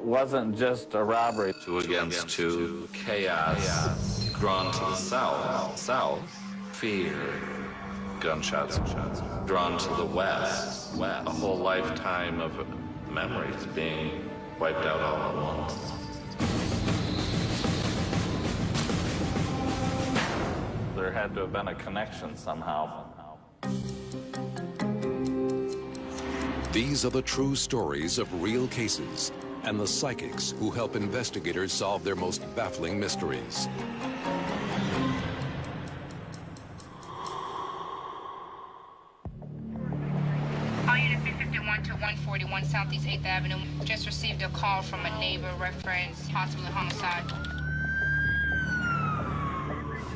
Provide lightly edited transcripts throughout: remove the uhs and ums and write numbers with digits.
wasn't just a robbery. 2 against 2, chaos, drawn to the south, fear, gunshots, drawn to the west, a whole lifetime of memories being wiped out all at once. There had to have been a connection somehow. These are the true stories of real cases and the psychics who help investigators solve their most baffling mysteries. All unit 351 to 141 Southeast 8th Avenue. Just received a call from a neighbor reference possible homicide.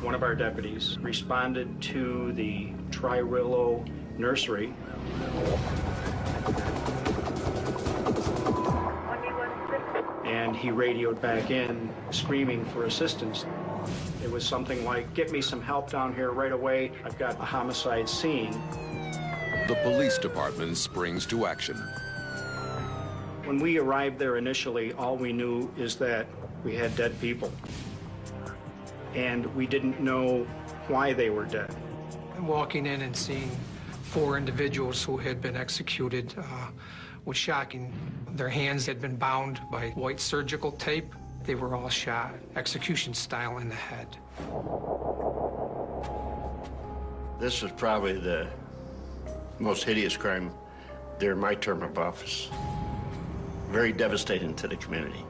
One of our deputies responded to the Tri-Willow nursery. And he radioed back in, screaming for assistance. It was something like, get me some help down here right away. I've got a homicide scene. The police department springs to action. When we arrived there initially, all we knew is that we had dead people. And we didn't know why they were dead. Walking in and seeing 4 individuals who had been executed was shocking. Their hands had been bound by white surgical tape. They were all shot, execution style, in the head. This was probably the most hideous crime during my term of office. Very devastating to the community.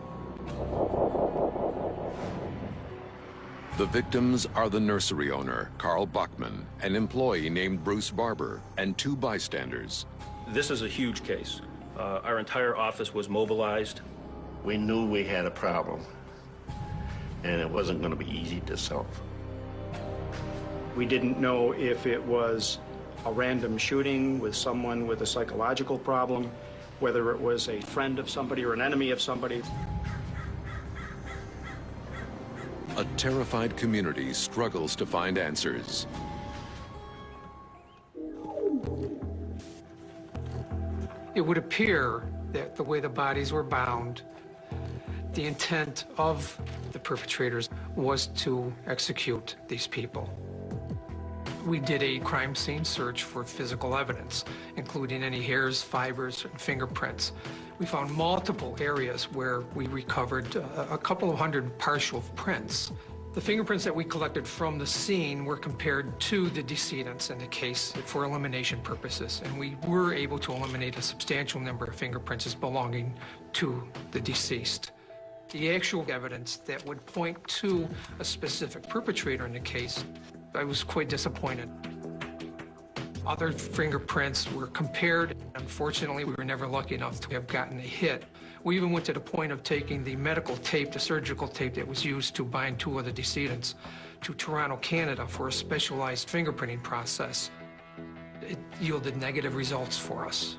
The victims are the nursery owner, Carl Bachman, an employee named Bruce Barber, and 2 bystanders. This is a huge case. Our entire office was mobilized. We knew we had a problem, and it wasn't going to be easy to solve. We didn't know if it was a random shooting with someone with a psychological problem, whether it was a friend of somebody or an enemy of somebody. A terrified community struggles to find answers. It would appear that the way the bodies were bound, the intent of the perpetrators was to execute these people. We did a crime scene search for physical evidence, including any hairs, fibers, and fingerprints. We found multiple areas where we recovered a couple of hundred partial prints. The fingerprints that we collected from the scene were compared to the decedents in the case for elimination purposes, and we were able to eliminate a substantial number of fingerprints as belonging to the deceased. The actual evidence that would point to a specific perpetrator in the case, I was quite disappointed. Other fingerprints were compared. Unfortunately, we were never lucky enough to have gotten a hit. We even went to the point of taking the medical tape, the surgical tape that was used to bind 2 of the decedents, to Toronto, Canada for a specialized fingerprinting process. It yielded negative results for us.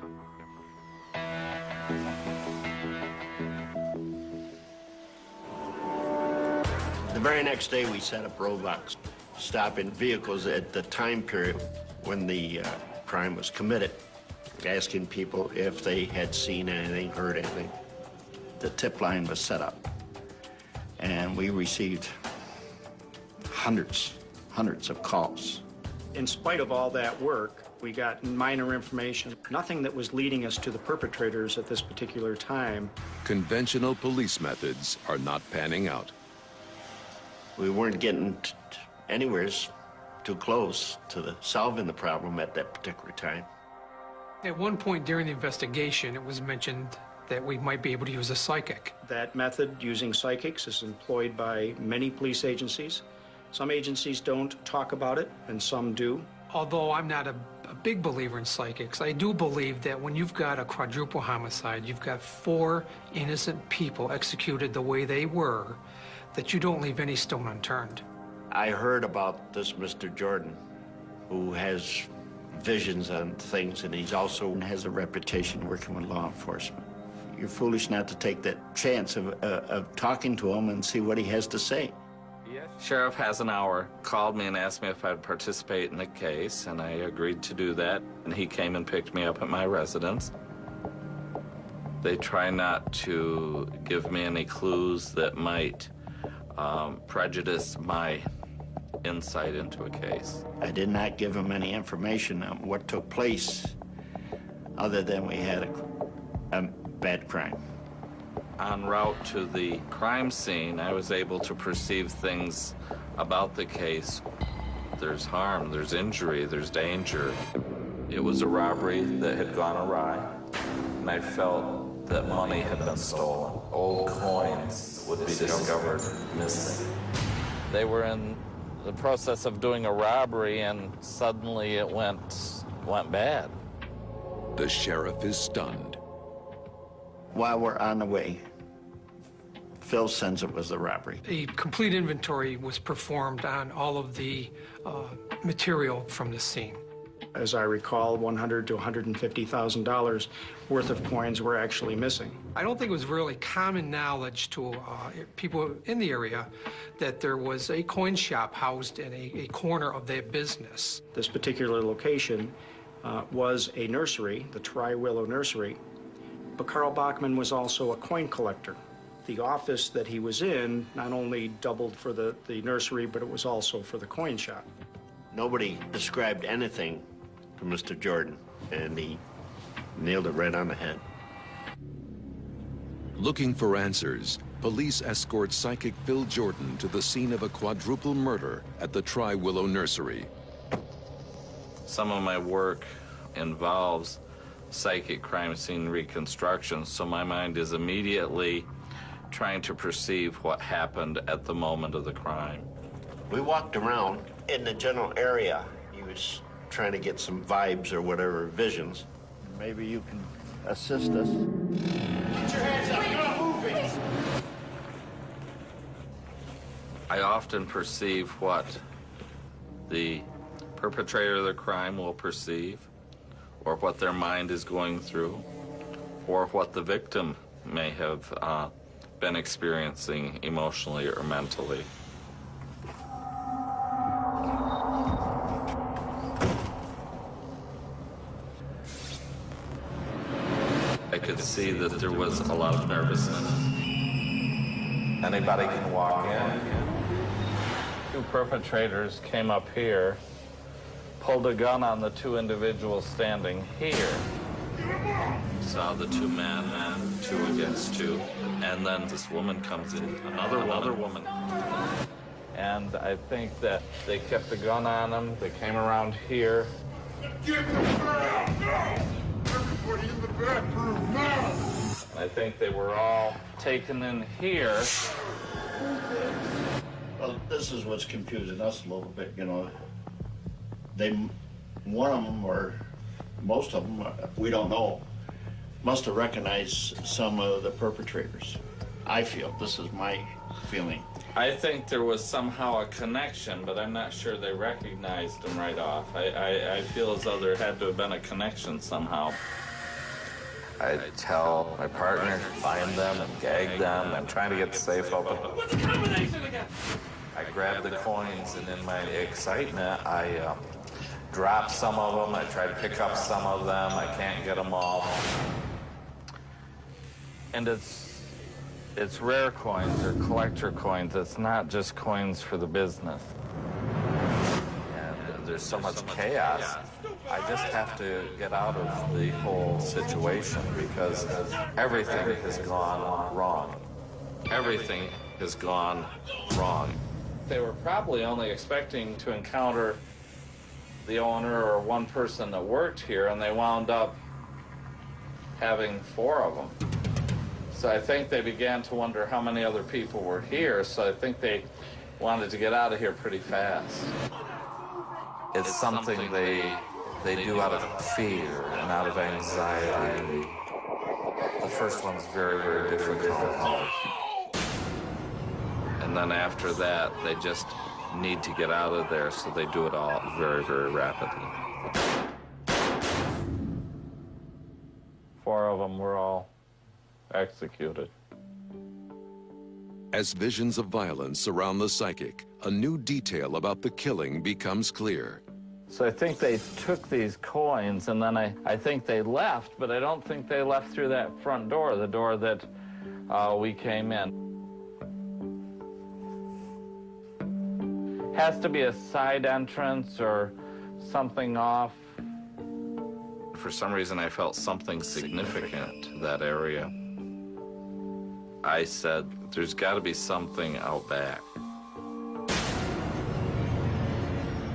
The very next day, we set up roadblocks, stopping vehicles at the time period when the crime was committed, asking people if they had seen anything, heard anything. The tip line was set up, and we received hundreds of calls. In spite of all that work, we got minor information, nothing that was leading us to the perpetrators at this particular time. Conventional police methods are not panning out. We weren't getting anywhere too close to solving the problem at that particular time. At one point during the investigation, it was mentioned that we might be able to use a psychic. That method, using psychics, is employed by many police agencies. Some agencies don't talk about it, and some do. Although I'm not a big believer in psychics, I do believe that when you've got a quadruple homicide, you've got 4 innocent people executed the way they were, that you don't leave any stone unturned. I heard about this Mr. Jordan, who has visions on things, and he's also has a reputation working with law enforcement. You're foolish not to take that chance of talking to him and see what he has to say. Yes. Sheriff has an hour, called me and asked me if I'd participate in the case, and I agreed to do that. And he came and picked me up at my residence. They try not to give me any clues that might prejudice my insight into a case. I did not give them any information on what took place other than we had a bad crime. En route to the crime scene, I was able to perceive things about the case. There's harm, there's injury, there's danger. It was a robbery that had gone awry, and I felt that money had been stolen. Old coins would be discovered missing. They were in the process of doing a robbery, and suddenly it went bad. The sheriff is stunned. While we're on the way, Phil sends it was the robbery. A complete inventory was performed on all of the material from the scene. As I recall, $100,000 to $150,000 worth of coins were actually missing. I don't think it was really common knowledge to people in the area that there was a coin shop housed in a corner of their business. This particular location was a nursery, the Tri-Willow Nursery, but Carl Bachman was also a coin collector. The office that he was in not only doubled for the nursery, but it was also for the coin shop. Nobody described anything to Mr. Jordan, and he nailed it right on the head. Looking for answers, police escort psychic Phil Jordan to the scene of a quadruple murder at the Tri-Willow Nursery. Some of my work involves psychic crime scene reconstruction, so my mind is immediately trying to perceive what happened at the moment of the crime. We walked around in the general area. He was trying to get some vibes or whatever, visions. Maybe you can assist us. Get your hands up, you're not moving! I often perceive what the perpetrator of the crime will perceive, or what their mind is going through, or what the victim may have been experiencing emotionally or mentally. I could see that there was a lot of nervousness. Anybody can walk in. Two perpetrators came up here, pulled a gun on the two individuals standing here. Saw the two men, 2 against 2, and then this woman comes in, another woman. And I think that they kept the gun on them. They came around here. Get the ground now! Everybody in the bathroom now! I think they were all taken in here. Well, this is what's confusing us a little bit, you know. One of them, or most of them, we don't know, must have recognized some of the perpetrators. I feel, this is my feeling. I think there was somehow a connection, but I'm not sure they recognized them right off. I feel as though there had to have been a connection somehow. I tell my partner to find them and gag them. I'm trying to get the safe open. What's the combination again? I grab the coins, and in my excitement, I drop some of them. I try to pick up some of them. I can't get them all. And it's rare coins or collector coins. It's not just coins for the business. And there's so much chaos. I just have to get out of the whole situation because everything has gone wrong. Everything has gone wrong. They were probably only expecting to encounter the owner or one person that worked here, and they wound up having 4 of them. So I think they began to wonder how many other people were here, so I think they wanted to get out of here pretty fast. It's something they do out of fear and out of anxiety. The first one's very, very difficult. And then after that, they just need to get out of there, so they do it all very, very rapidly. 4 of them were all executed. As visions of violence surround the psychic, a new detail about the killing becomes clear. So I think they took these coins, and then I think they left, but I don't think they left through that front door, the door that we came in. Has to be a side entrance or something off. For some reason, I felt something significant to that area. I said, there's got to be something out back.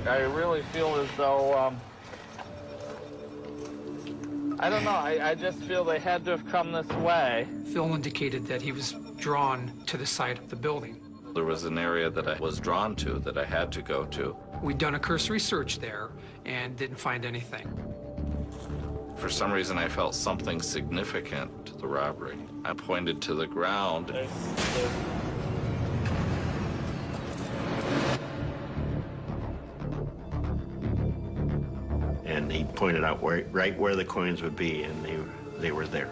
I really feel as though, I don't know, I just feel they had to have come this way. Phil indicated that he was drawn to the side of the building. There was an area that I was drawn to, that I had to go to. We'd done a cursory search there and didn't find anything. For some reason, I felt something significant to the robbery. I pointed to the ground. And he pointed out right where the coins would be, and they were there.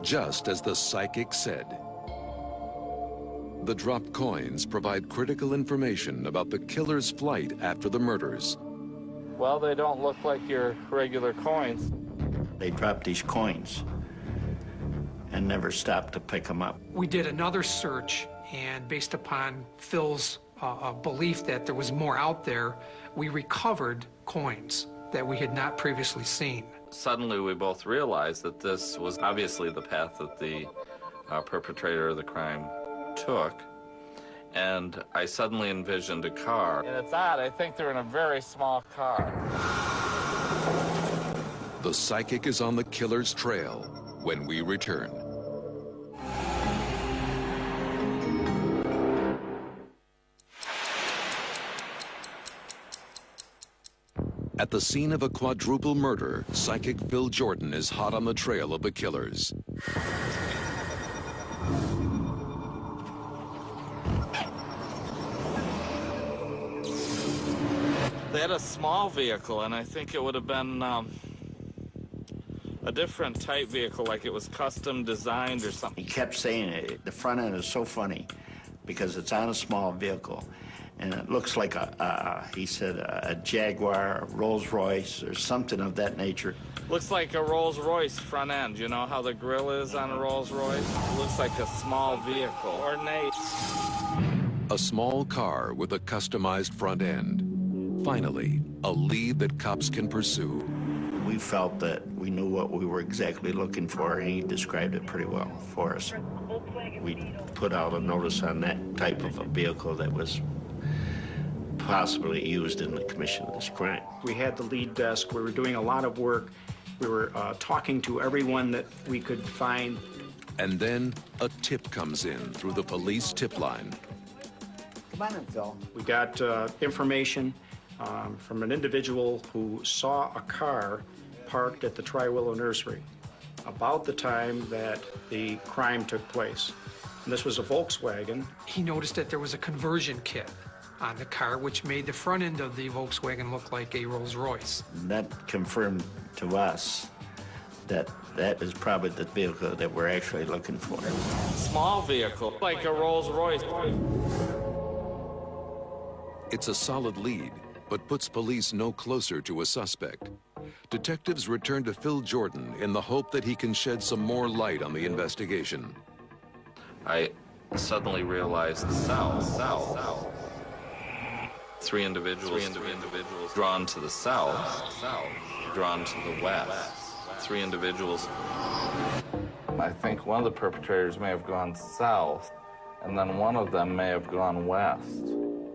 Just as the psychic said. The dropped coins provide critical information about the killer's flight after the murders. Well, they don't look like your regular coins. They dropped these coins and never stopped to pick them up. We did another search, and based upon Phil's belief that there was more out there, we recovered coins that we had not previously seen. Suddenly, we both realized that this was obviously the path that the perpetrator of the crime took, and I suddenly envisioned a car. And it's odd, I think they're in a very small car. The psychic is on the killer's trail when we return. At the scene of a quadruple murder, psychic Phil Jordan is hot on the trail of the killers. They had a small vehicle, and I think it would have been a different type vehicle, like it was custom designed or something. He kept saying it. The front end is so funny because it's on a small vehicle, and it looks like he said, a Jaguar, a Rolls Royce, or something of that nature. Looks like a Rolls Royce front end. You know how the grill is on a Rolls Royce? It looks like a small vehicle, ornate. A small car with a customized front end. Finally, a lead that cops can pursue. We felt that we knew what we were exactly looking for, and he described it pretty well for us. We put out a notice on that type of a vehicle that was possibly used in the commission of this crime. We had the lead desk. We were doing a lot of work. We were talking to everyone that we could find. And then a tip comes in through the police tip line. Come on in, Phil. We got information from an individual who saw a car parked at the Tri-Willow Nursery about the time that the crime took place. And this was a Volkswagen. He noticed that there was a conversion kit on the car, which made the front end of the Volkswagen look like a Rolls Royce. And that confirmed to us that that is probably the vehicle that we're actually looking for. Small vehicle, like a Rolls Royce. It's a solid lead, but puts police no closer to a suspect. Detectives return to Phil Jordan in the hope that he can shed some more light on the investigation. I suddenly realized south. Three individuals drawn to the south, drawn to the west. Three individuals. I think one of the perpetrators may have gone south, and then one of them may have gone west.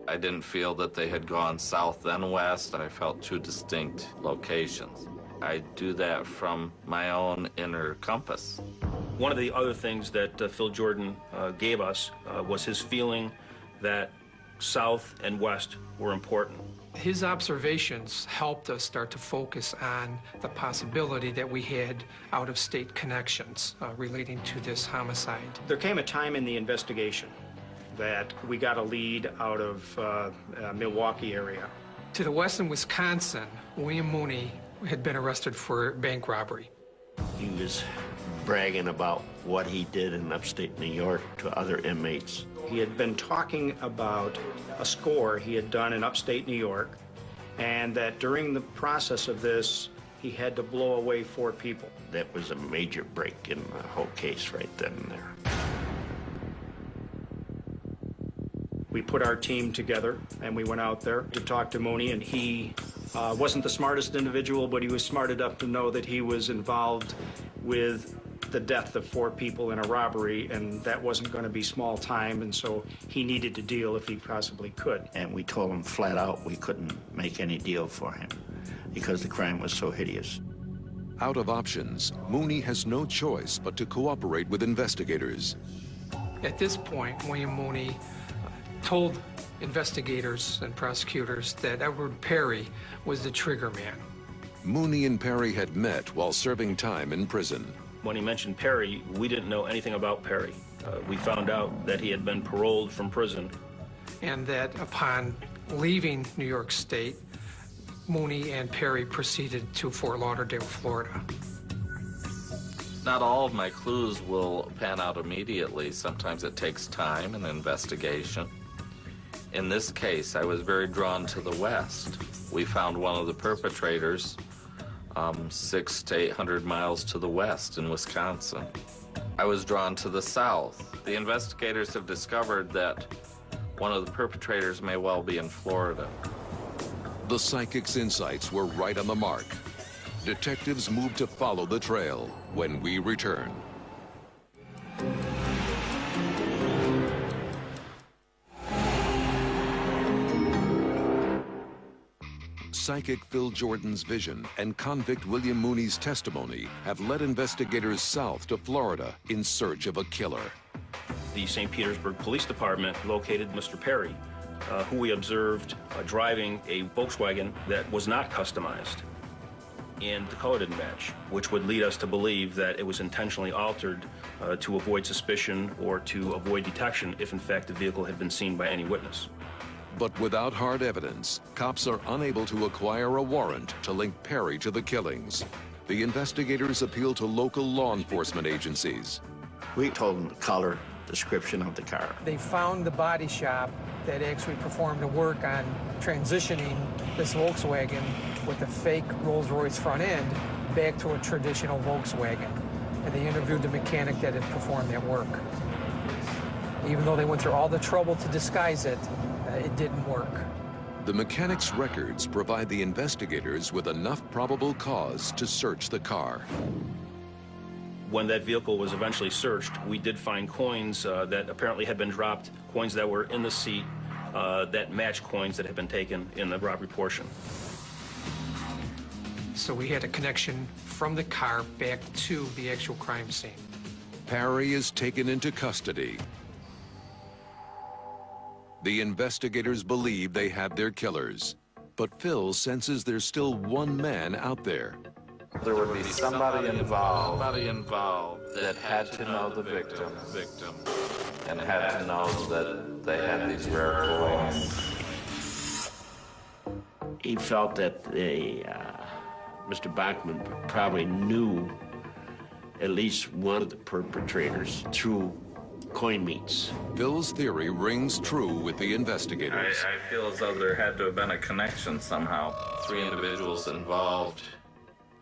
I didn't feel that they had gone south then west. I felt two distinct locations. I do that from my own inner compass. One of the other things that Phil Jordan gave us was his feeling that south and west were important. His observations helped us start to focus on the possibility that we had out-of-state connections relating to this homicide. There came a time in the investigation that we got a lead out of Milwaukee area. To the west in Wisconsin, William Mooney had been arrested for bank robbery. He was bragging about what he did in upstate New York to other inmates. He had been talking about a score he had done in upstate New York, and that during the process of this, he had to blow away 4 people. That was a major break in the whole case right then and there. We put our team together, and we went out there to talk to Mooney, and he wasn't the smartest individual, but he was smart enough to know that he was involved with the death of 4 people in a robbery, and that wasn't going to be small time, and so he needed to deal if he possibly could. And we told him flat out we couldn't make any deal for him because the crime was so hideous. Out of options, Mooney has no choice but to cooperate with investigators. At this point, William Mooney told investigators and prosecutors that Edward Perry was the trigger man. Mooney and Perry had met while serving time in prison. When he mentioned Perry, we didn't know anything about Perry. We found out that he had been paroled from prison. And that upon leaving New York State, Mooney and Perry proceeded to Fort Lauderdale, Florida. Not all of my clues will pan out immediately. Sometimes it takes time and investigation. In this case, I was very drawn to the west. We found one of the perpetrators 600 to 800 miles to the west in Wisconsin. I was drawn to the south. The investigators have discovered that one of the perpetrators may well be in Florida. The psychic's insights were right on the mark. Detectives moved to follow the trail when we return. Psychic Phil Jordan's vision and convict William Mooney's testimony have led investigators south to Florida in search of a killer. The St. Petersburg Police Department located Mr. Perry, who we observed driving a Volkswagen that was not customized, and the color didn't match, which would lead us to believe that it was intentionally altered to avoid suspicion or to avoid detection if in fact the vehicle had been seen by any witness. But without hard evidence, cops are unable to acquire a warrant to link Perry to the killings. The investigators appeal to local law enforcement agencies. We told them the color, description of the car. They found the body shop that actually performed the work on transitioning this Volkswagen with a fake Rolls-Royce front end back to a traditional Volkswagen. And they interviewed the mechanic that had performed that work. Even though they went through all the trouble to disguise it, it didn't work. The mechanic's records provide the investigators with enough probable cause to search the car. When that vehicle was eventually searched, we did find coins that apparently had been dropped, coins that were in the seat that matched coins that had been taken in the robbery portion. So we had a connection from the car back to the actual crime scene. Perry is taken into custody. The investigators believe they have their killers, but Phil senses there's still one man out there. There would be somebody involved that had to know the victim and had to know that they had these rare coins. He felt that Mr. Bachman probably knew at least one of the perpetrators through coin meets. Phil's theory rings true with the investigators. I feel as though there had to have been a connection somehow. 3 individuals involved.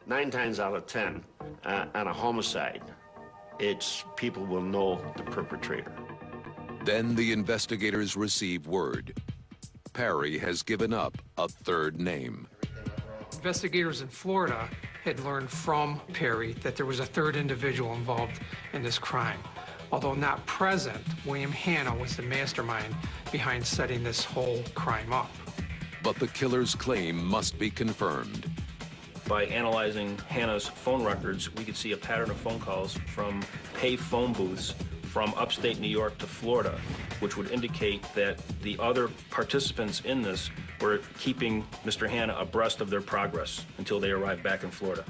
9 times out of 10, on a homicide, it's people will know the perpetrator. Then the investigators receive word. Perry has given up a third name. Investigators in Florida had learned from Perry that there was a third individual involved in this crime. Although not present, William Hanna was the mastermind behind setting this whole crime up. But the killer's claim must be confirmed. By analyzing Hanna's phone records, we could see a pattern of phone calls from pay phone booths from upstate New York to Florida, which would indicate that the other participants in this were keeping Mr. Hanna abreast of their progress until they arrived back in Florida.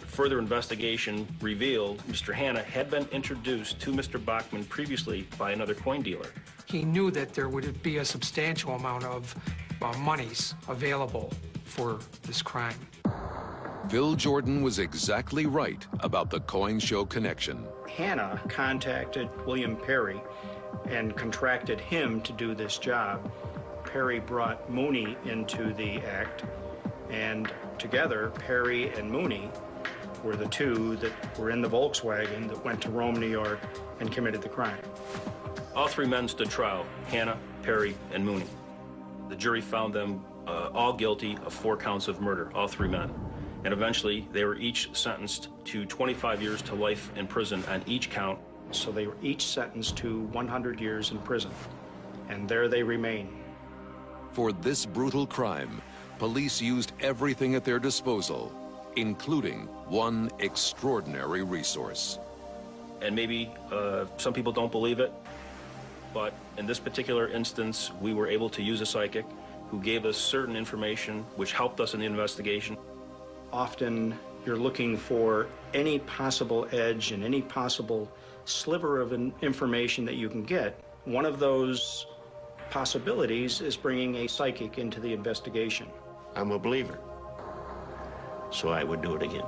Further investigation revealed Mr. Hanna had been introduced to Mr. Bachman previously by another coin dealer. He knew that there would be a substantial amount of monies available for this crime. Phil Jordan was exactly right about the coin show connection. Hanna contacted William Perry and contracted him to do this job, Perry brought Mooney into the act, and together, Perry and Mooney were the two that were in the Volkswagen that went to Rome, New York, and committed the crime. All three men stood trial, Hanna, Perry, and Mooney. The jury found them all guilty of 4 counts of murder, all 3 men. And eventually, they were each sentenced to 25 years to life in prison on each count. So they were each sentenced to 100 years in prison, and there they remain. For this brutal crime, police used everything at their disposal, including one extraordinary resource. And maybe some people don't believe it, but in this particular instance, we were able to use a psychic who gave us certain information which helped us in the investigation. Often you're looking for any possible edge and any possible sliver of information that you can get. One of those possibilities is bringing a psychic into the investigation. I'm a believer, so I would do it again.